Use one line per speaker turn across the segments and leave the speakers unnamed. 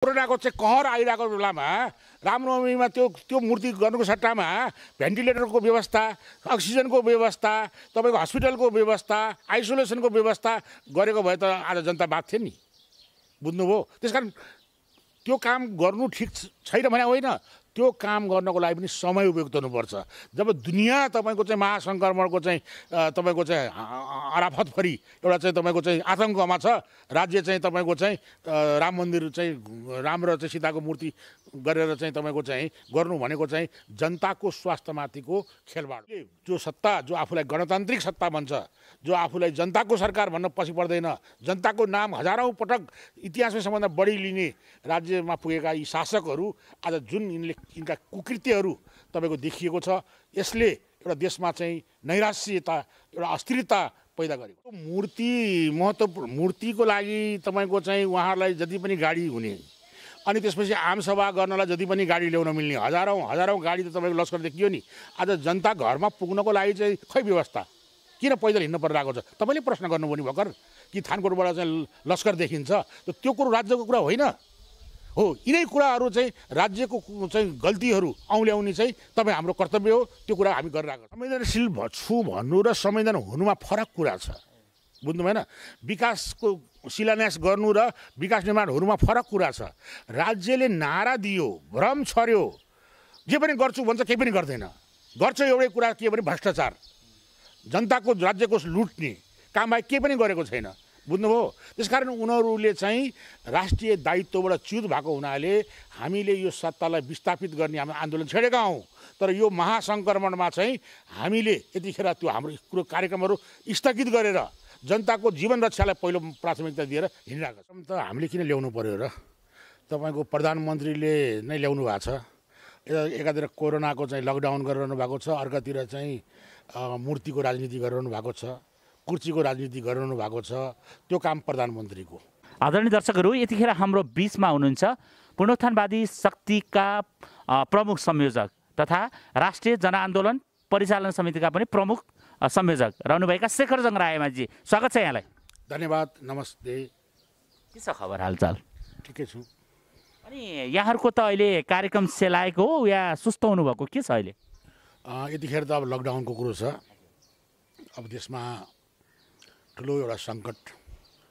कोरोनाको चाहिँ कहर आइरहेको बेलामा रामनवमीमा त्यो मूर्ति गर्नुको सट्टामा भेन्टिलेटरको व्यवस्था, अक्सिजनको व्यवस्था, तपाईँको हस्पिटलको व्यवस्था, आइसोलेसनको व्यवस्था गरेको भए त आज जनता बाँच्थ्यो नि। बुझ्नुभयो? त्यसकारण त्यो काम गर्नु ठिक छैन भने होइन, त्यो काम गर्नको लागि पनि समय उपयुक्त हुनुपर्छ। जब दुनियाँ तपाईँको चाहिँ महासङ्क्रमणको चाहिँ तपाईँको चाहिँ आराफतभरि एउटा चाहिँ तपाईँको चाहिँ आतङ्कमा छ, राज्य चाहिँ तपाईँको चाहिँ राम मन्दिर चाहिँ राम र चाहिँ सीताको मूर्ति गरेर चाहिँ तपाईँको चाहिँ गर्नु भनेको चाहिँ जनताको स्वास्थ्यमाथिको खेलबाड। जो सत्ता, जो आफूलाई गणतान्त्रिक सत्ता भन्छ, जो आफूलाई जनताको सरकार भन्न पछि पर्दैन, जनताको नाम हजारौँ पटक इतिहासमा सबभन्दा बढी लिने राज्यमा पुगेका यी शासकहरू आज जुन यिनका कुकृत्यहरू तपाईँको देखिएको छ, यसले एउटा देशमा चाहिँ नैराश्यता, एउटा अस्थिरता पैदा गरेको। मूर्ति महत्त्वपूर्ण, मूर्तिको लागि तपाईँको चाहिँ उहाँहरूलाई जति पनि गाडी हुने, अनि त्यसपछि आमसभा गर्नलाई जति पनि गाडी ल्याउन मिल्ने, हजारौँ गाडी त तपाईँको लस्कर देखियो नि। आज जनता घरमा पुग्नको लागि चाहिँ खै व्यवस्था, किन पैदल हिँड्नु परिरहेको छ? तपाईँले प्रश्न गर्नुभयो नि भर्खर कि थानकोटबाट चाहिँ लस्कर देखिन्छ, त्यो कुरो राज्यको कुरा होइन हो। यिनै कुराहरू चाहिँ राज्यको चाहिँ गल्तीहरू औँल्याउने चाहिँ तपाईँ हाम्रो कर्तव्य हो। त्यो कुरा हामी गरिरहेको छौँ। संवेदनशील छु भन्नु र संवेदन हुनुमा फरक कुरा छ, बुझ्नु भएन? विकासको शिलान्यास गर्नु र विकास निर्माण हुनुमा फरक कुरा छ। राज्यले नारा दियो, भ्रम छर्यो, जे पनि गर्छु भन्छ, केही पनि गर्दैन। गर्छ एउटै कुरा के भने भ्रष्टाचार, जनताको राज्यको लुट्ने काम बाहेक केही पनि गरेको छैन। बुझ्नुभयो? त्यसकारण उनीहरूले चाहिँ राष्ट्रिय दायित्वबाट च्युत भएको हुनाले हामीले यो सत्तालाई विस्थापित गर्ने हामी आन्दोलन छेडेका हौँ। तर यो महासङ्क्रमणमा चाहिँ हामीले यतिखेर त्यो हाम्रो कुरो कार्यक्रमहरू स्थगित गरेर जनताको जीवन रक्षालाई पहिलो प्राथमिकता दिएर हिँडिरहेको छौँ। त हामीले किन ल्याउनु पर्यो र? तपाईँको प्रधानमन्त्रीले नै ल्याउनु भएको छ। एकातिर कोरोनाको चाहिँ लकडाउन गरिरहनु भएको छ, अर्कातिर चाहिँ मूर्तिको राजनीति गरिरहनु भएको छ, कुर्सीको राजनीति गरिरहनु भएको छ। त्यो काम प्रधानमन्त्रीको।
आदरणीय दर्शकहरू, यतिखेर हाम्रो बिचमा हुनुहुन्छ पुनरुत्थानवादी शक्तिका प्रमुख संयोजक तथा राष्ट्रिय जनआन्दोलन परिचालन समितिका पनि प्रमुख संयोजक रहनुभएका शेखरजङ रायमाझी। स्वागत छ यहाँलाई।
धन्यवाद, नमस्ते।
के छ खबर, हालचाल?
ठिकै छु।
अनि यहाँहरूको त अहिले कार्यक्रम सेलाएको हो या सुस्त हुनुभएको, के छ अहिले?
यतिखेर त अब लकडाउनको कुरो छ। अब देशमा ठुलो एउटा सङ्कट,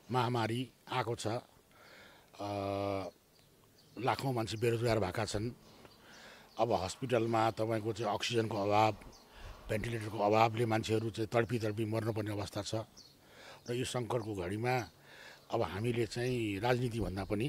महामारी आएको छ। लाखौँ मान्छे बेरोजगार भएका छन्। अब हस्पिटलमा तपाईँको चाहिँ अक्सिजनको अभाव, भेन्टिलेटरको अभावले मान्छेहरू चाहिँ तडपी मर्नुपर्ने अवस्था छ। र यो सङ्कटको घडीमा अब हामीले चाहिँ राजनीतिभन्दा पनि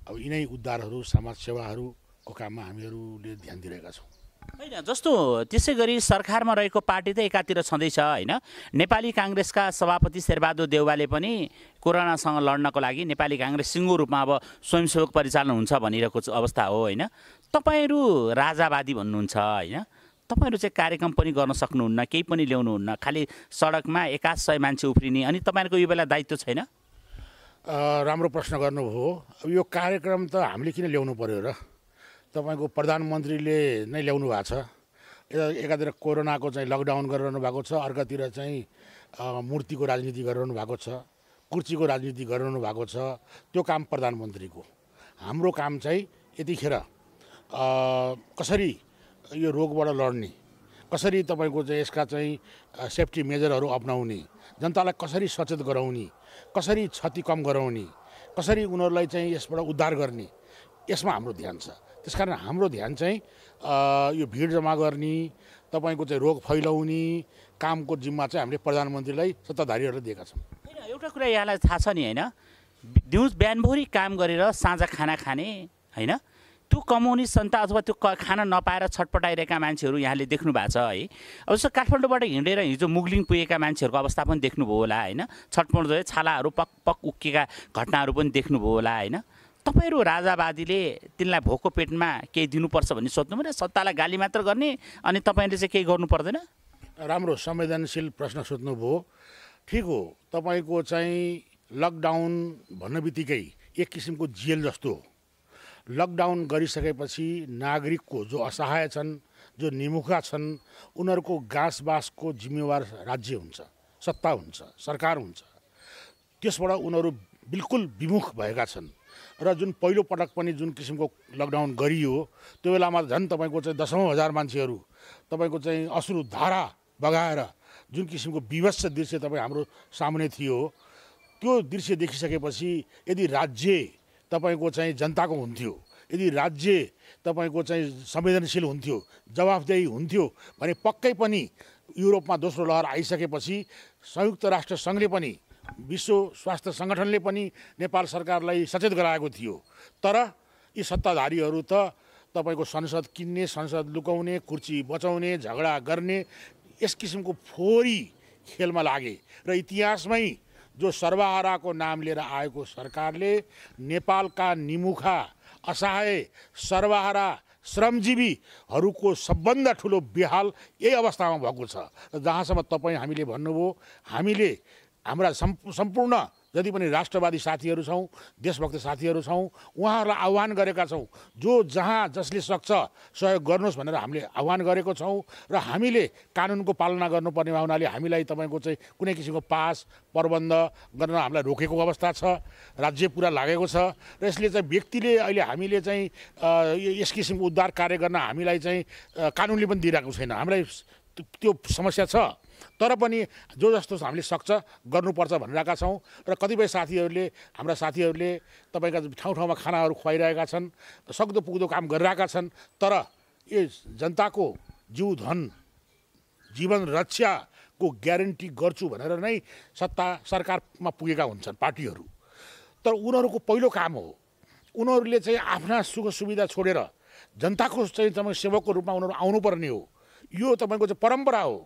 अब यिनै उद्धारहरू, समाजसेवाहरूको काममा हामीहरूले ध्यान दिइरहेका छौँ।
होइन, जस्तो त्यसै गरी सरकारमा रहेको पार्टी त एकातिर छँदैछ होइन। नेपाली काङ्ग्रेसका सभापति शेरबहादुर देउवाले पनि कोरोनासँग लड्नको लागि नेपाली काङ्ग्रेस सिङ्गो रूपमा अब स्वयंसेवक परिचालन हुन्छ भनिरहेको अवस्था हो होइन। तपाईँहरू राजावादी भन्नुहुन्छ होइन, तपाईँहरू चाहिँ कार्यक्रम पनि गर्न सक्नुहुन्न, केही पनि ल्याउनुहुन्न, खालि सडकमा 100 मान्छे उफ्रिने, अनि तपाईँहरूको यो बेला दायित्व छैन?
राम्रो प्रश्न गर्नुभयो। अब यो कार्यक्रम त हामीले किन ल्याउनु पर्यो र? तपाईँको प्रधानमन्त्रीले नै ल्याउनु भएको छ। एकातिर कोरोनाको चाहिँ लकडाउन गरिरहनु भएको छ, अर्कातिर चाहिँ मूर्तिको राजनीति गरिरहनु भएको छ, कुर्सीको राजनीति गरिरहनु भएको छ। त्यो काम प्रधानमन्त्रीको। हाम्रो काम चाहिँ यतिखेर कसरी यो रोगबाट लड्ने, कसरी तपाईँको चाहिँ यसका चाहिँ सेफ्टी मेजरहरू अपनाउने, जनतालाई कसरी सचेत गराउने, कसरी क्षति कम गराउने, कसरी उनीहरूलाई चाहिँ यसबाट उद्धार गर्ने, यसमा हाम्रो ध्यान छ। त्यसकारण हाम्रो ध्यान चाहिँ यो भिड जम्मा गर्ने, तपाईँको चाहिँ रोग फैलाउने कामको जिम्मा चाहिँ हामीले प्रधानमन्त्रीलाई, सत्ताधारीहरूलाई दिएका छौँ।
होइन, एउटा कुरा यहाँलाई थाहा छ नि होइन, बिहानभरि काम गरेर साँझ खाना खाने होइन, त्यो कमाउने सन्ता अथवा त्यो खाना नपाएर छटपटाइरहेका मान्छेहरू यहाँले देख्नु भएको छ है। अब जस्तो काठमाडौँबाट हिँडेर हिजो मुगलिङ पुगेका मान्छेहरूको अवस्था पनि देख्नुभयो होला होइन। छटपट छालाहरू पक पक उक्केका घटनाहरू पनि देख्नुभयो होला होइन। तपाईँहरू राजावादीले तिनलाई भोको पेटमा केही दिनुपर्छ भन्ने सोध्नु भने सत्तालाई गाली मात्र गर्ने, अनि तपाईँले चाहिँ केही गर्नु पर्दैन?
राम्रो संवेदनशील प्रश्न सोध्नुभयो। ठिक हो, तपाईँको चाहिँ लकडाउन भन्ने बित्तिकै एक किसिमको जेल जस्तो हो। लकडाउन गरिसकेपछि नागरिकको जो असहाय छन्, जो निमुखा छन्, उनीहरूको गाँसबासको जिम्मेवार राज्य हुन्छ, सत्ता हुन्छ, सरकार हुन्छ। त्यसबाट उनीहरू बिल्कुल विमुख भएका छन् र जुन पहिलो पटक पनि जुन किसिमको लकडाउन गरियो त्यो बेलामा झन् तपाईँको चाहिँ दशौँ हजार मान्छेहरू तपाईँको चाहिँ अश्रु धारा बगाएर जुन किसिमको विभत्स दृश्य तपाईँ हाम्रो सामने थियो त्यो दृश्य देखिसकेपछि यदि राज्य तपाईँको चाहिँ जनताको हुन्थ्यो, यदि राज्य तपाईँको चाहिँ संवेदनशील हुन्थ्यो, जवाफदेही हुन्थ्यो भने पक्कै पनि युरोपमा दोस्रो लहर आइसकेपछि संयुक्त राष्ट्र सङ्घले पनि विश्व स्वास्थ्य सङ्गठनले पनि नेपाल सरकारलाई सचेत गराएको थियो। तर यी सत्ताधारीहरू त तपाईँको संसद किन्ने, संसद लुकाउने, कुर्सी बचाउने, झगडा गर्ने यस किसिमको फोहोरी खेलमा लागे र इतिहासमै जो सर्वहाराको नाम लिएर आएको सरकारले नेपालका निमुखा असहाय सर्वहारा श्रमजीवीहरूको सबभन्दा ठुलो बेहाल यही अवस्थामा भएको छ। र जहाँसम्म तपाईँ हामीले भन्नुभयो, हामीले हाम्रा सम्पूर्ण जति पनि राष्ट्रवादी साथीहरू छौँ, देशभक्त साथीहरू छौँ, उहाँहरूलाई आह्वान गरेका छौँ जो जहाँ जसले सक्छ सहयोग गर्नुहोस् भनेर हामीले आह्वान गरेको छौँ र हामीले कानुनको पालना गर्नुपर्ने हुनाले हामीलाई तपाईँको चाहिँ कुनै किसिमको पास प्रबन्ध गर्न हामीलाई रोकेको अवस्था छ, राज्य पुरा लागेको छ र यसले चाहिँ व्यक्तिले अहिले हामीले चाहिँ यस किसिमको उद्धार कार्य गर्न हामीलाई चाहिँ कानुनले पनि दिइरहेको छैन, हामीलाई त्यो समस्या छ। तर पनि जो जस्तो हामीले सक्छ गर्नुपर्छ भनिरहेका छौँ र कतिपय साथीहरूले हाम्रा साथीहरूले तपाईँका ठाउँ ठाउँमा खानाहरू खुवाइरहेका छन्, सक्दो पुग्दो काम गरिरहेका छन्। तर यो जनताको जीव धन जीवन रक्षाको ग्यारेन्टी गर्छु भनेर नै सरकारमा पुगेका हुन्छन् पार्टीहरू। तर उनीहरूको पहिलो काम हो, उनीहरूले चाहिँ आफ्ना सुख सुविधा छोडेर जनताको चाहिँ तपाईँ सेवकको रूपमा उनीहरू आउनुपर्ने हो। यो तपाईँको चाहिँ परम्परा हो,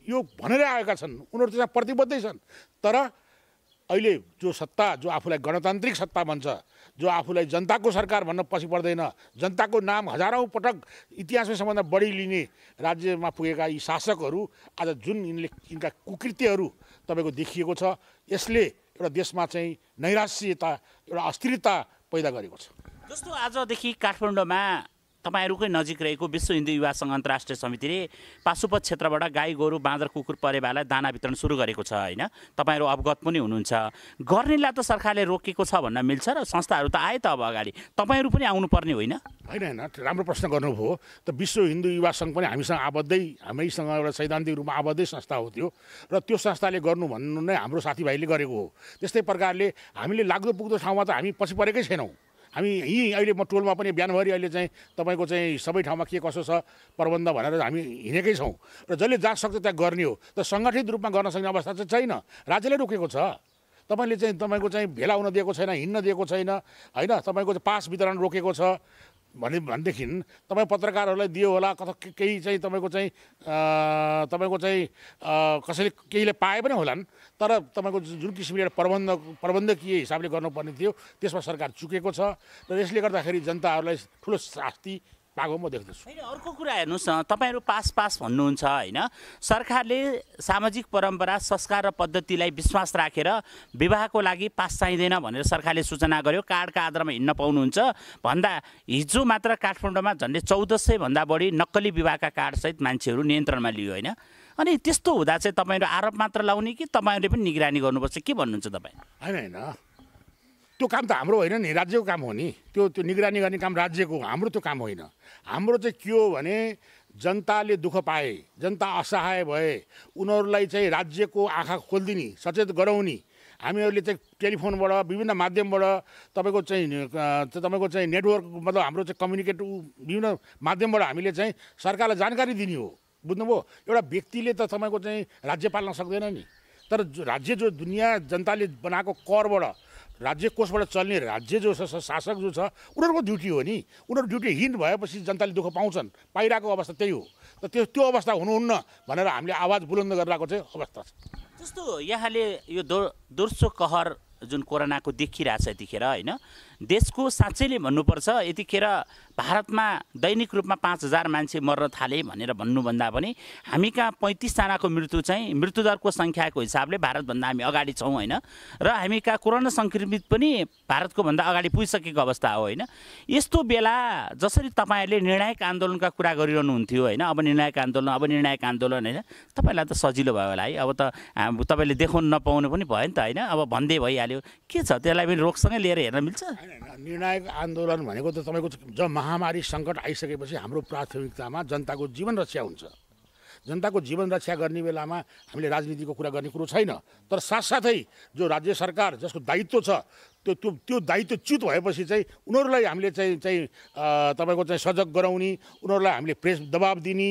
यो भनेर आएका छन्, उनीहरू चाहिँ प्रतिबद्धै छन्। तर अहिले जो सत्ता, जो आफूलाई गणतान्त्रिक सत्ता भन्छ, जो आफूलाई जनताको सरकार भन्न पछि पर्दैन, जनताको नाम हजारौँ पटक इतिहासमै सबभन्दा बढी लिने राज्यमा पुगेका यी शासकहरू आज जुन यिनका कुकृत्यहरू तपाईँको देखिएको छ, यसले एउटा देशमा चाहिँ नैराश्यता, एउटा अस्थिरता पैदा गरेको छ।
जस्तो आजदेखि काठमाडौँमा तपाईँहरूकै नजिक रहेको विश्व हिन्दू युवा सङ्घ अन्तर्राष्ट्रिय समितिले पाशुपत क्षेत्रबाट गाई गोरु बाँदर कुकुर परेवालाई दाना वितरण सुरु गरेको छ होइन, तपाईँहरू अवगत पनि हुनुहुन्छ। गर्नेलाई त सरकारले रोकेको छ भन्न मिल्छ र संस्थाहरू त आए त अब अगाडि, तपाईँहरू पनि आउनुपर्ने होइन?
होइन, राम्रो प्रश्न गर्नुभयो। त विश्व हिन्दू युवा सङ्घ पनि हामीसँग एउटा सैद्धान्तिक रूपमा आबद्धै संस्था हो त्यो, र त्यो संस्थाले गर्नु भन्नु नै हाम्रो साथीभाइले गरेको हो। त्यस्तै प्रकारले हामीले लाग्दो पुग्दो ठाउँमा त हामी पछि परेकै छैनौँ। हामी यहीँ अहिले म टोलमा पनि बिहानभरि अहिले चाहिँ तपाईँको चाहिँ सबै ठाउँमा के कसो छ प्रबन्ध भनेर हामी हिँडेकै छौँ र जसले जहाँ सक्छ त्यहाँ गर्ने हो। त सङ्गठित रूपमा गर्न सक्ने अवस्था चाहिँ छैन, राज्यले रोकेको छ। तपाईँले चाहिँ तपाईँको चाहिँ भेला हुन दिएको छैन, हिँड्न दिएको छैन होइन, तपाईँको चाहिँ पास वितरण रोकेको छ भनेदेखि तपाईँ पत्रकारहरूलाई दियो होला, कता केही चाहिँ तपाईँको चाहिँ कसैले केहीले पाए पनि होलान्। तर तपाईँको जुन किसिमले प्रबन्धकीय हिसाबले गर्नुपर्ने थियो त्यसमा सरकार चुकेको छ र यसले गर्दाखेरि जनताहरूलाई ठुलो शास्ति पाएको म देख्दछु।
होइन, अर्को कुरा हेर्नुहोस् न, तपाईँहरू पास भन्नुहुन्छ होइन, सरकारले सामाजिक परम्परा संस्कार र पद्धतिलाई विश्वास राखेर विवाहको लागि पास चाहिँदैन भनेर सरकारले सूचना गर्यो, कार्डका आधारमा हिँड्न पाउनुहुन्छ भन्दा हिजो मात्र काठमाडौँमा झन्डै 1400 भन्दा बढी नक्कली विवाहका कार्डसहित मान्छेहरू नियन्त्रणमा लियो होइन। अनि त्यस्तो हुँदा चाहिँ तपाईँहरू आरोप मात्र लाउने कि तपाईँहरूले पनि निगरानी गर्नुपर्छ, के भन्नुहुन्छ तपाईँ?
होइन, त्यो काम त हाम्रो होइन नि, राज्यको काम हो नि। त्यो निगरानी गर्ने काम राज्यको हो, हाम्रो त्यो काम होइन। हाम्रो चाहिँ के हो भने जनताले दुःख पाए, जनता असहाय भए, उनीहरूलाई चाहिँ राज्यको आँखा खोलिदिने, सचेत गराउने, हामीहरूले चाहिँ टेलिफोनबाट विभिन्न माध्यमबाट तपाईँको चाहिँ नेटवर्क मतलब हाम्रो चाहिँ कम्युनिकेट विभिन्न माध्यमबाट हामीले चाहिँ सरकारलाई जानकारी दिने हो। बुझ्नुभयो? एउटा व्यक्तिले त तपाईँको चाहिँ राज्य पाल्न सक्दैन नि। तर राज्य जो दुनियाँ जनताले बनाएको करबाट राज्य कोषबाट चल्ने राज्य जो छ शासक जो छ उनीहरूको ड्युटी हो नि। उनीहरू ड्युटी हिँड भएपछि जनताले दुःख पाउँछन्, पाइरहेको अवस्था त्यही हो। त त्यो अवस्था हुनुहुन्न भनेर हामीले आवाज बुलन्द गरिरहेको चाहिँ अवस्था छ।
जस्तो यहाँले यो दोस्रो कहर जुन कोरोनाको देखिरहेछ यतिखेर होइन, देशको साँच्चैले भन्नुपर्छ यतिखेर भारतमा दैनिक रूपमा 5000 मान्छे मर्न थाले भनेर भन्नुभन्दा पनि हामी कहाँ 35 जनाको मृत्यु चाहिँ मृत्युदरको सङ्ख्याको हिसाबले भारतभन्दा हामी अगाडि छौँ होइन। र हामी कहाँ कोरोना सङ्क्रमित पनि भारतको भन्दा अगाडि पुगिसकेको अवस्था हो होइन। यस्तो बेला जसरी तपाईँहरूले निर्णायक आन्दोलनका कुरा गरिरहनुहुन्थ्यो होइन, अब निर्णायक आन्दोलन होइन, तपाईँलाई त सजिलो भयो होला है। अब त तपाईँले देखाउनु नपाउनु पनि भयो नि त होइन, अब भन्दै भइहाल्यो, के छ त्यसलाई पनि रोगसँगै लिएर हेर्न मिल्छ?
निर्णायक आन्दोलन भनेको त तपाईँको जब महामारी सङ्कट आइसकेपछि हाम्रो प्राथमिकतामा जनताको जीवन रक्षा हुन्छ। जनताको जीवन रक्षा गर्ने बेलामा हामीले राजनीतिको कुरा गर्ने कुरो छैन। तर साथसाथै जो राज्य सरकार जसको दायित्व छ त्यो दायित्व च्युत भएपछि चाहिँ उनीहरूलाई हामीले तपाईँको सजग गराउने, उनीहरूलाई हामीले प्रेस दबाब दिने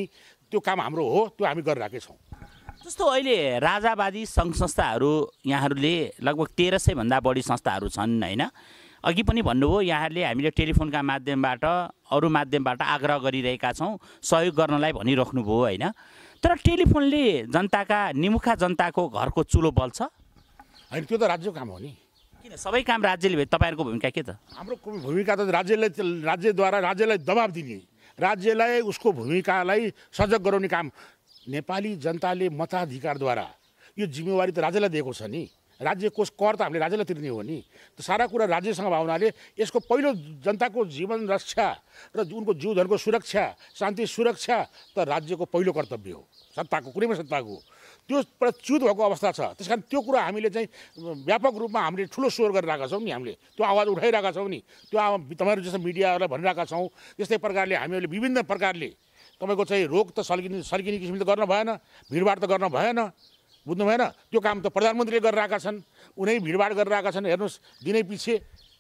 त्यो काम हाम्रो हो, त्यो हामी गरिरहेकै छौँ।
जस्तो अहिले राजावादी सङ्घ संस्थाहरू यहाँहरूले लगभग 1300 भन्दा बढी संस्थाहरू छन् होइन। अघि पनि भन्नुभयो यहाँहरूले हामीले टेलिफोनका माध्यमबाट अरू माध्यमबाट आग्रह गरिरहेका छौँ, सहयोग गर्नलाई भनिराख्नुभयो होइन। तर टेलिफोनले जनताका निमुखा जनताको घरको चुलो बल्छ
होइन? त्यो त राज्यको काम हो नि।
किन सबै काम राज्यले भए तपाईँहरूको भूमिका के त?
हाम्रो भूमिका त राज्यद्वारा राज्यलाई दबाब दिने, राज्यलाई उसको भूमिकालाई सजग गराउने काम नेपाली जनताले मताधिकारद्वारा यो जिम्मेवारी त राज्यलाई दिएको छ नि। राज्यको कर त हामीले राज्यलाई तिर्ने हो नि। त सारा कुरा राज्यसँग भावनाले यसको पहिलो जनताको जीवन रक्षा र उनको जीवधनको सुरक्षा, शान्ति सुरक्षा त राज्यको पहिलो कर्तव्य हो, सत्ताको कुनैमा सत्ताको। त्यो च्युत भएको अवस्था छ। त्यस कारण त्यो कुरा हामीले व्यापक रूपमा हामीले ठुलो स्वर गरिरहेका छौँ नि। हामीले त्यो आवाज उठाइरहेका छौँ नि। त्यो तपाईँहरू जस्तो मिडियाहरूलाई भनिरहेका छौँ। त्यस्तै प्रकारले हामीले विभिन्न प्रकारले तपाईँको रोग त सल्किने किसिमले त गर्न भएन, भिडभाड त गर्न भएन, बुझ्नु भएन? त्यो काम त प्रधानमन्त्रीले गरिरहेका छन्, उनै भिडभाड गरिरहेका छन्। हेर्नुहोस् दिनै पछि,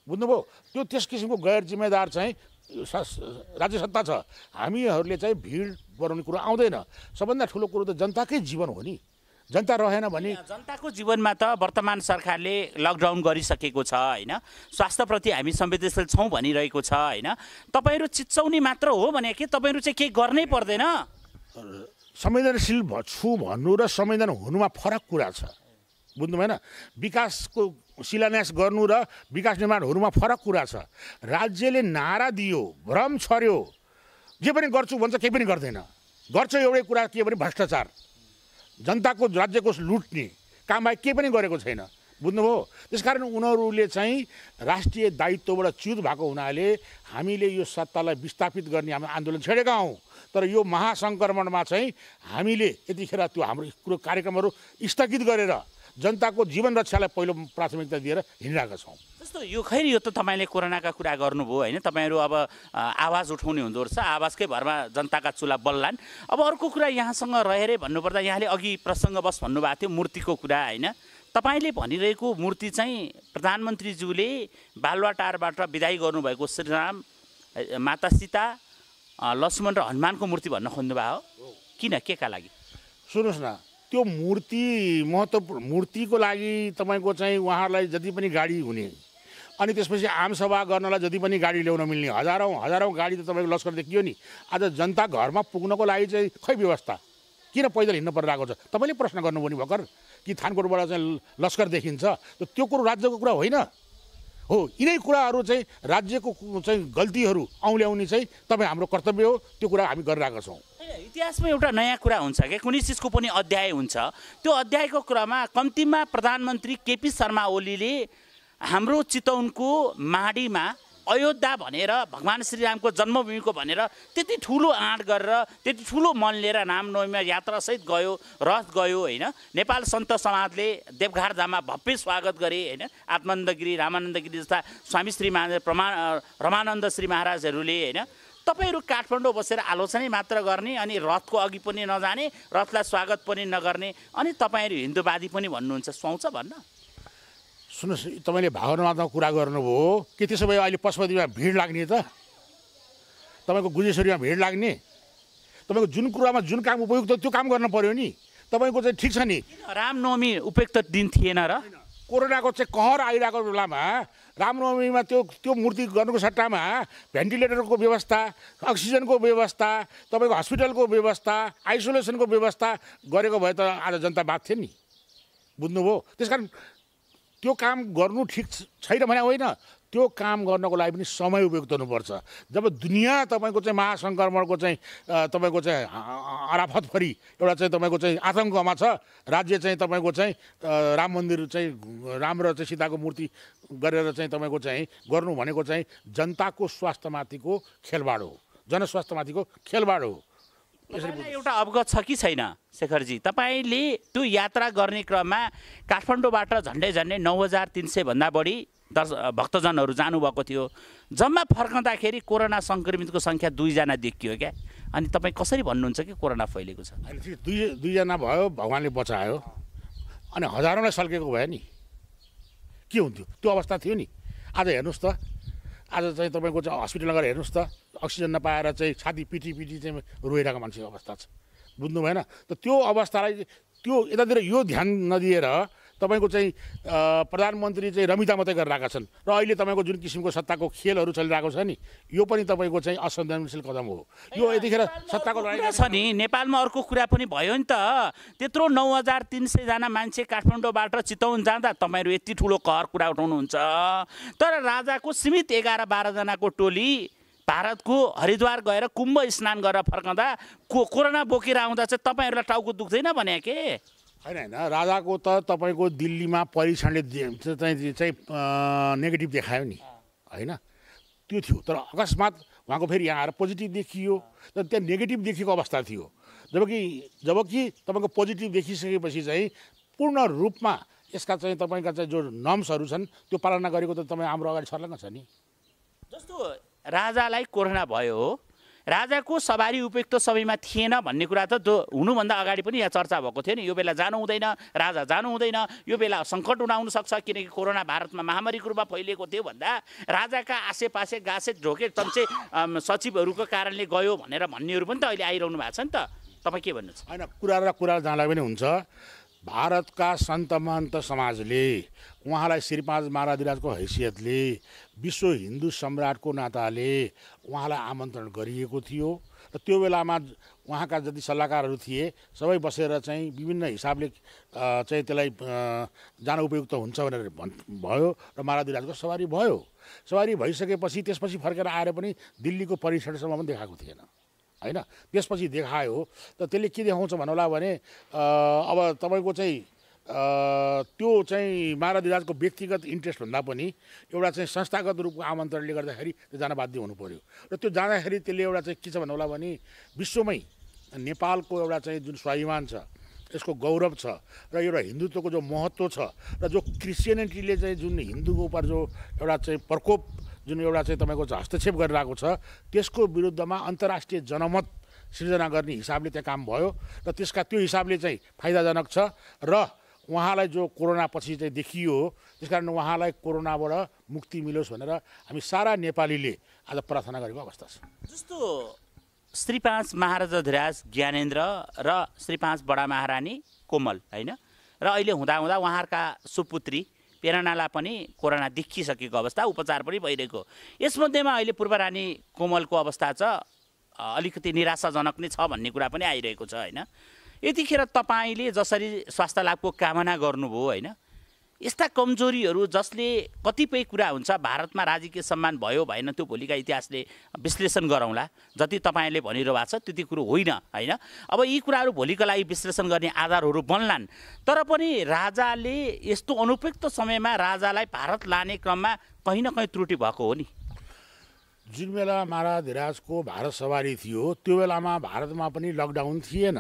बुझ्नुभयो? त्यो त्यस किसिमको गैर जिम्मेदार राज्य सत्ता छ। हामीहरूले भिड बनाउने कुरो आउँदैन। सबभन्दा ठुलो कुरो त जनताकै जीवन हो नि। जनता रहेन भने
जनताको जीवनमा त वर्तमान सरकारले लकडाउन गरिसकेको छ होइन। स्वास्थ्यप्रति हामी संवेदनशील छौँ भनिरहेको छ होइन। तपाईँहरू चिच्चाउने मात्र हो भने के तपाईँहरू केही गर्नै पर्दैन?
संवेदनशील छु भन्नु र संवेदन हुनुमा फरक कुरा छ, बुझ्नु भएन? विकासको शिलान्यास गर्नु र विकास निर्माण हुनुमा फरक कुरा छ। राज्यले नारा दियो, भ्रम छर्यो, जे पनि गर्छु भन्छ, केही पनि गर्दैन। गर्छ एउटै कुरा के भने भ्रष्टाचार, जनताको राज्यको लुट्ने काम बाहेक केही पनि गरेको छैन, बुझ्नुभयो? त्यसकारण उनीहरूले राष्ट्रिय दायित्वबाट च्युत भएको हुनाले हामीले यो सत्तालाई विस्थापित गर्ने हामी आन्दोलन छेडेका हौँ। तर यो महासङ्क्रमणमा हामीले यतिखेर त्यो हाम्रो कुरो कार्यक्रमहरू स्थगित गरेर जनताको जीवन रक्षालाई पहिलो प्राथमिकता दिएर हिँडिरहेका छौँ।
जस्तो यो यो त तपाईँले कोरोनाका कुरा गर्नुभयो होइन। तपाईँहरू अब आवाज उठाउने हुँदो रहेछ, आवाजकै भरमा जनताका चुला बल्लान्। अब अर्को कुरा यहाँसँग रहेरै भन्नुपर्दा यहाँले अघि प्रसङ्गवश भन्नुभएको थियो मूर्तिको कुरा होइन। तपाईँले भनिरहेको मूर्ति प्रधानमन्त्रीज्यूले बालुवाटारबाट बिदाई गर्नुभएको श्रीराम, माता सीता, लक्ष्मण र हनुमानको मूर्ति भन्न खोज्नुभयो हो। किन, के का लागि?
सुन्नुहोस् न, त्यो मूर्ति महत्त्वपूर्ण मूर्तिको लागि तपाईँको उहाँहरूलाई जति पनि गाडी हुने, अनि त्यसपछि आमसभा गर्नलाई जति पनि गाडी ल्याउन मिल्ने, हजारौँ गाडी त तपाईँको लस्कर देखियो नि। आज जनता घरमा पुग्नको लागि खै व्यवस्था, किन पैदल हिँड्नु परिरहेको छ? तपाईँले प्रश्न गर्नुभयो नि भर्खर कि थानकोटबाट लस्कर देखिन्छ, त त्यो कुरो राज्यको कुरा होइन हो। यिनै कुराहरू राज्यको गल्तीहरू औँल्याउने तपाईँ हाम्रो कर्तव्य हो। त्यो कुरा हामी गरिरहेका छौँ।
इतिहासमा एउटा नयाँ कुरा हुन्छ क्या, कुनै चिजको पनि अध्याय हुन्छ। त्यो अध्यायको कुरामा कम्तीमा प्रधानमन्त्री केपी शर्मा ओलीले हाम्रो चितवनको माडीमा अयोध्या भनेर, भगवान् श्रीरामको जन्मभूमिको भनेर त्यति ठुलो आँट गरेर, त्यति ठुलो मन लिएर रामनवमीमा यात्रासहित गयो, रथ गयो होइन। नेपाल सन्त समाजले देवघाट धाममा भव्य स्वागत गरे होइन। आत्मानन्द गिरी, रामानन्द गिरी जस्ता स्वामी श्री रमानन्द श्री महाराजहरूले होइन। तपाईँहरू काठमाडौँ बसेर आलोचनै मात्र गर्ने, अनि रथको अघि पनि नजाने, रथलाई स्वागत पनि नगर्ने, अनि तपाईँहरू हिन्दूवादी पनि भन्नुहुन्छ, सुहाउँछ भन्न?
सुन्नुहोस्, तपाईँले भावनात्मक कुरा गर्नुभयो कि त्यसो भए अहिले पशुपतिमा भिड लाग्ने त? तपाईँको गुजेश्वरीमा भिड लाग्ने? तपाईँको जुन कुरामा जुन काम उपयुक्त त्यो काम गर्न पर्यो नि। तपाईँको ठिक छ नि,
रामनवमी उपयुक्त दिन थिएन र?
कोरोनाको कहर आइरहेको बेलामा रामनवमीमा त्यो मूर्ति गर्नुको सट्टामा भेन्टिलेटरको व्यवस्था, अक्सिजनको व्यवस्था, तपाईँको हस्पिटलको व्यवस्था, आइसोलेसनको व्यवस्था गरेको भए त आज जनता बाँच्थ्यो नि, बुझ्नुभयो? त्यसकारण त्यो काम गर्नु ठिक छैन भने होइन, त्यो काम गर्नको लागि पनि समय उपयुक्त हुनुपर्छ। जब दुनियाँ तपाईँको महासङ्क्रमणको तपाईँको आराफतभरि एउटा तपाईँको आतङ्कमा छ, राज्य तपाईँको राम मन्दिर राम र सीताको मूर्ति गरेर तपाईँको गर्नु भनेको जनताको स्वास्थ्यमाथिको खेलवाड हो, जनस्वास्थ्यमाथिको खेलवाड हो।
एउटा अवगत छ कि छैन शेखरजी, तपाईँले त्यो यात्रा गर्ने क्रममा काठमाडौँबाट झन्डै 9300 भन्दा बढी भक्तजनहरू जानुभएको थियो। जम्मा फर्कँदाखेरि कोरोना सङ्क्रमितको सङ्ख्या 2 जना देखियो क्या। अनि तपाईँ कसरी भन्नुहुन्छ कि कोरोना फैलेको छ?
दुईजना भयो, भगवान्ले बचायो। अनि हजारौँलाई सल्केको भयो नि, के हुन्थ्यो? त्यो अवस्था थियो नि। आज हेर्नुहोस् त, आज चाहिँ तपाईँको चाहिँ हस्पिटलमा गएर हेर्नुहोस् त, अक्सिजन नपाएर चाहिँ छाती पिटी चाहिँ रोइरहेको मान्छेको अवस्था छ। बुझ्नु भएन? त त्यो अवस्थालाई त्यो यतातिर यो ध्यान नदिएर तपाईँको चाहिँ प्रधानमन्त्री चाहिँ रमिता मात्रै गरिरहेका छन्। र अहिले तपाईँको जुन किसिमको सत्ताको खेलहरू चलिरहेको छ नि, यो पनि तपाईँको चाहिँ असंवेदनशील कदम हो। यो यतिखेर सत्ताको लडाइँ
छ नि। नेपालमा अर्को कुरा पनि भयो नि त। त्यत्रो 9300 जना मान्छे काठमाडौँबाट चितवन जाँदा तपाईँहरू यति ठुलो कुरा उठाउनुहुन्छ। तर राजाको सीमित 11-12 जनाको टोली भारतको हरिद्वार गएर कुम्भ स्नान गरेर फर्कँदा कोरोना बोकेर आउँदा चाहिँ तपाईँहरूलाई टाउको दुख्दैन भने के?
होइन, राजाको त तपाईँको दिल्लीमा परीक्षणले चाहिँ नेगेटिभ देखायो नि, होइन? त्यो थियो। तर अकस्मात उहाँको फेरि यहाँ आएर पोजिटिभ देखियो। तर त्यहाँ नेगेटिभ देखिएको अवस्था थियो। जबकि तपाईँको पोजिटिभ देखिसकेपछि चाहिँ पूर्ण रूपमा यसका चाहिँ तपाईँका चाहिँ जो नर्म्सहरू छन् त्यो पालना गरेको त तपाईँ हाम्रो अगाडि सर्लङ्ग छ नि।
जस्तो राजालाई कोरोना भयो, राजाको सवारी उपयुक्त समयमा थिएन भन्ने कुरा त हुनुभन्दा अगाडि पनि यहाँ चर्चा भएको थियो नि। यो बेला जानु हुँदैन, राजा जानु हुँदैन, यो बेला सङ्कट हुन सक्छ किनकि कोरोना भारतमा महामारीको रूपमा फैलिएको थियो भन्दा राजाका आसेपासे गासे ढोके चम्चे सचिवहरूको कारणले गयो भनेर भन्नेहरू पनि त अहिले आइरहनु भएको छ नि त। तपाईँ के भन्नुहुन्छ?
होइन, कुरा जहाँलाई पनि हुन्छ। भारतका सन्त महन्त समाजले उहाँलाई श्री 5 महाराधिराजको हैसियतले विश्व हिन्दू सम्राटको नाताले उहाँलाई आमन्त्रण गरिएको थियो। र त्यो बेलामा उहाँका जति सल्लाहकारहरू थिए सबै बसेर चाहिँ विभिन्न हिसाबले चाहिँ त्यसलाई जान उपयुक्त हुन्छ भनेर भयो र महाराधिराजको सवारी भयो। सवारी भइसकेपछि त्यसपछि फर्केर आएर पनि दिल्लीको परीक्षणसम्म पनि देखाएको थिएन, होइन? त्यसपछि देखायो त त्यसले के देखाउँछ भन्नुहोला भने अब तपाईँको चाहिँ त्यो चाहिँ महाराधिराजको व्यक्तिगत इन्ट्रेस्टभन्दा पनि एउटा चाहिँ संस्थागत रूपको आमन्त्रणले गर्दाखेरि त्यो जान बाध्य हुनु पऱ्यो। र त्यो जाँदाखेरि त्यसले एउटा चाहिँ के छ भन्नुहोला भने विश्वमै नेपालको एउटा चाहिँ जुन स्वाभिमान छ, यसको गौरव छ र एउटा हिन्दुत्वको जो महत्त्व छ र जो क्रिस्चियनिटीले चाहिँ जुन हिन्दूको उप जो एउटा चाहिँ प्रकोप जुन एउटा चाहिँ तपाईँको हस्तक्षेप गरिरहेको छ त्यसको विरुद्धमा अन्तर्राष्ट्रिय जनमत सिर्जना गर्ने हिसाबले त्यहाँ काम भयो र त्यो हिसाबले चाहिँ फाइदाजनक छ। र उहाँलाई जो कोरोना पछि चाहिँ देखियो त्यसकारण उहाँलाई कोरोनाबाट मुक्ति मिलोस् भनेर हामी सारा नेपालीले आज प्रार्थना गरेको अवस्था छ।
जस्तो श्री 5 महाराजाधिराज ज्ञानेन्द्र र श्री 5 बडा महारानी कोमल, होइन? र अहिले हुँदा उहाँहरूका सुपुत्री प्रेरणालाई पनि कोरोना देखिसकेको अवस्था, उपचार पनि भइरहेको। यसमध्येमा अहिले पूर्वरानी कोमलको अवस्था चाहिँ अलिकति निराशाजनक नै छ भन्ने कुरा पनि आइरहेको छ, होइन? यतिखेर तपाईँले जसरी स्वास्थ्य लाभको कामना गर्नुभयो, होइन, यस्ता कमजोरीहरू जसले कतिपय कुरा हुन्छ भारतमा राजकीय सम्मान भयो भएन त्यो भोलिका इतिहासले विश्लेषण गरौँला। जति तपाईँले भनिरहनु भएको छ त्यति कुरो होइन, होइन? अब यी कुराहरू भोलिको लागि विश्लेषण गर्ने आधारहरू बन्लान्। तर पनि राजाले यस्तो अनुपयुक्त समयमा राजालाई भारत लाने क्रममा कहीँ न कहीँ त्रुटि भएको हो नि।
जुन बेला महाराधिराजको भारत सवारी थियो त्यो बेलामा भारतमा पनि लकडाउन थिएन,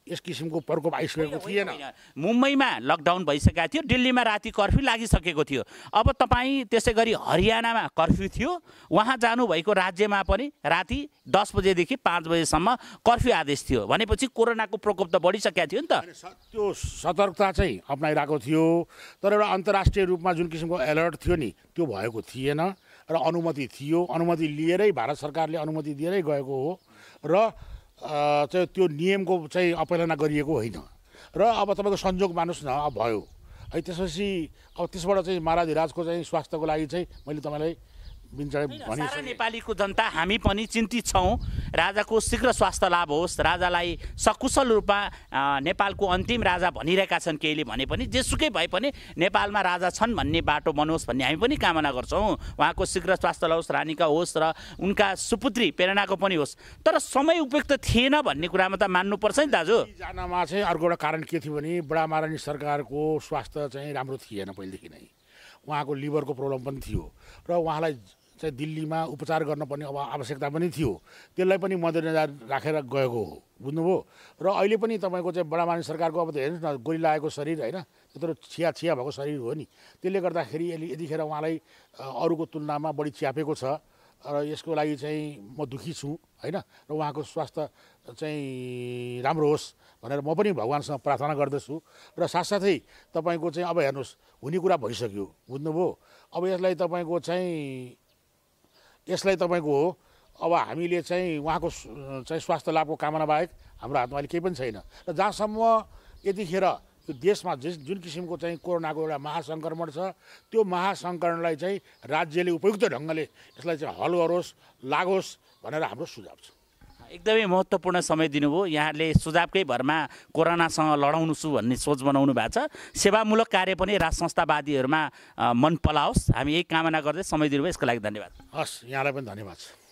यस किसिमको प्रकोप आइसकेको थिएन।
मुम्बईमा लकडाउन भइसकेको थियो, दिल्लीमा राति कर्फ्यू लागिसकेको थियो। अब तपाईँ त्यसै गरी हरियाणामा कर्फ्यू थियो, वहाँ जानुभएको राज्यमा पनि राति 10 बजेदेखि 5 बजेसम्म कर्फ्यू आदेश थियो। भनेपछि कोरोनाको प्रकोप त बढिसकेको थियो नि त।
त्यो सतर्कता चाहिँ अप्नाइरहेको थियो, तर एउटा अन्तर्राष्ट्रिय रूपमा जुन किसिमको अलर्ट थियो नि त्यो भएको थिएन र अनुमति थियो। अनुमति लिएरै भारत सरकारले अनुमति दिएरै गएको हो र चाहिँ त्यो नियमको चाहिँ अवहेलना गरिएको होइन। र अब तपाईँको संजोग मान्नुहोस् न, अब भयो है, त्यसपछि अब त्यसबाट चाहिँ महाराधिराजको चाहिँ स्वास्थ्यको लागि चाहिँ मैले तपाईँलाई
सारा नेपालीको जनता हामी पनि चिन्तित छौँ। राजाको शीघ्र स्वास्थ्य लाभ होस्, राजालाई सकुशल रूपमा नेपालको अन्तिम राजा भनिरहेका छन् केहीले भने पनि, जेसुकै भए पनि नेपालमा राजा छन् भन्ने बाटो बनोस् भन्ने हामी पनि कामना गर्छौँ। उहाँको शीघ्र स्वास्थ्य होस्, रानीका होस् र उनका सुपुत्री प्रेरणाको पनि होस्। तर समय उपयुक्त थिएन भन्ने कुरामा त मान्नुपर्छ नि दाजु।
जानमा चाहिँ अर्को एउटा कारण के थियो भने बडा महारानी सरकारको स्वास्थ्य चाहिँ राम्रो थिएन पहिलेदेखि नै। उहाँको लिभरको प्रब्लम पनि थियो र उहाँलाई चाहिँ दिल्लीमा उपचार गर्नुपर्ने अब आवश्यकता पनि थियो, त्यसलाई पनि मध्यनजर राखेर गएको हो, बुझ्नुभयो। र अहिले पनि तपाईँको चाहिँ बडा मानिस सरकारको अब त हेर्नुहोस् न, गोली लागेको शरीर होइन, त्यत्रो छिया भएको शरीर हो नि, त्यसले गर्दाखेरि यतिखेर उहाँलाई अरूको तुलनामा बढी च्यापेको छ र यसको लागि चाहिँ म दुःखी छु होइन। र उहाँको स्वास्थ्य चाहिँ राम्रो होस् भनेर म पनि भगवान्सँग प्रार्थना गर्दछु। र साथसाथै तपाईँको चाहिँ अब हेर्नुहोस्, हुने कुरा भइसक्यो, बुझ्नुभयो। अब यसलाई तपाईँको हो, अब हामीले चाहिँ उहाँको चाहिँ स्वास्थ्य लाभको कामना बाहेक हाम्रो हातमा अहिले केही पनि छैन। र जहाँसम्म यतिखेर यो देशमा जुन किसिमको चाहिँ कोरोनाको एउटा महासङ्क्रमण छ, त्यो महासङ्क्रमणलाई चाहिँ राज्यले उपयुक्त ढङ्गले यसलाई चाहिँ हल गरोस्, लागोस् भनेर हाम्रो सुझाव छ।
एकदमै महत्त्वपूर्ण समय दिनुभयो। यहाँले सुझावकै भरमा कोरोनासँग लडाउनु छु भन्ने सोच बनाउनु भएको छ। सेवामूलक कार्य पनि राज संस्थावादीहरूमा मन पलाओस्, हामी यही कामना गर्दै समय दिनुभयो, यसको लागि धन्यवाद।
हस्, यहाँलाई पनि धन्यवाद छ।